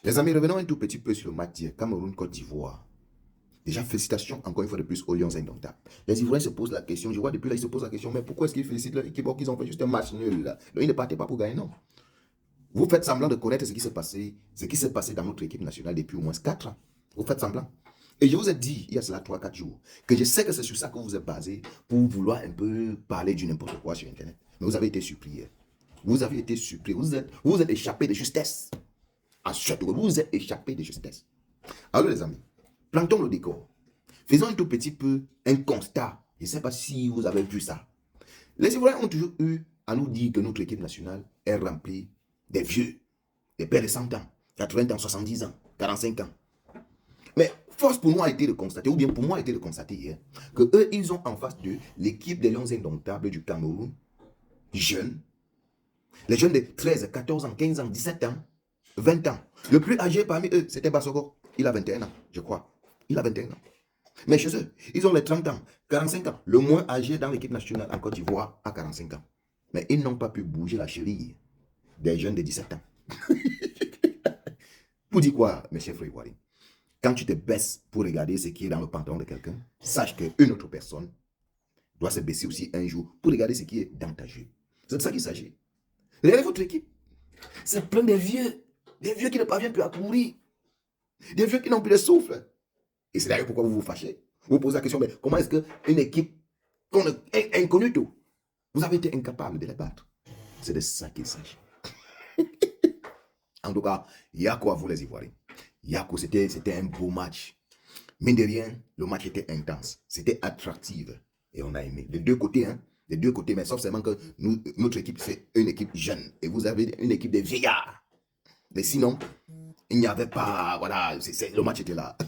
Les amis, revenons un tout petit peu sur le match d'hier, Cameroun-Côte d'Ivoire. Déjà, félicitations encore une fois de plus aux Lions indomptables. Les Ivoiriens se posent la question, je vois depuis là, ils se posent la question, mais pourquoi est-ce qu'ils félicitent leur équipe alors qu'ils ont fait juste un match nul là? Ils ne partaient pas pour gagner, non. Vous faites semblant de connaître ce qui s'est passé dans notre équipe nationale depuis au moins 4 ans. Vous faites semblant. Et je vous ai dit, il y a cela 3-4 jours, que je sais que c'est sur ça que vous êtes basé pour vouloir un peu parler du n'importe quoi sur Internet. Mais vous avez été surpris hier. Vous avez été surpris. Vous êtes échappé de justesse. Ensuite, vous vous êtes échappé de justesse. Alors les amis, plantons le décor. Faisons un tout petit peu un constat. Je ne sais pas si vous avez vu ça. Les Ivoiriens ont toujours eu à nous dire que notre équipe nationale est remplie des vieux, des pères de 100 ans, 80 ans, 70 ans, 45 ans. Mais force pour nous a été de constater, ou bien pour moi a été de constater hier, que eux, ils ont en face d'eux l'équipe des Lions indomptables du Cameroun, jeunes, les jeunes de 13, 14 ans, 15 ans, 17 ans, 20 ans. Le plus âgé parmi eux, c'était Bassoko. Il a 21 ans, je crois. Il a 21 ans. Mais chez eux, ils ont les 30 ans, 45 ans. Le moins âgé dans l'équipe nationale en Côte d'Ivoire a 45 ans. Mais ils n'ont pas pu bouger la cheville des jeunes de 17 ans. Pour dire quoi, mes chers frères ivoiriens? Quand tu te baisses pour regarder ce qui est dans le pantalon de quelqu'un, sache qu'une autre personne doit se baisser aussi un jour pour regarder ce qui est dans ta jupe. C'est de ça qu'il s'agit. Regardez votre équipe. C'est plein de vieux qui ne parviennent plus à courir, des vieux qui n'ont plus de souffle. Et c'est d'ailleurs pourquoi vous vous fâchez. Vous vous posez la question, mais comment est-ce qu'une équipe inconnue, vous avez été incapable de les battre? C'est de ça qu'il s'agit. En tout cas, Yako à vous les Ivoiriens. Yako, c'était un beau match. Mine de rien, le match était intense. C'était attractif. Et on a aimé. De deux côtés, hein. De deux côtés, mais sauf seulement que notre équipe, c'est une équipe jeune. Et vous avez une équipe de vieillards. Mais sinon, il n'y avait pas. Voilà, le match était là.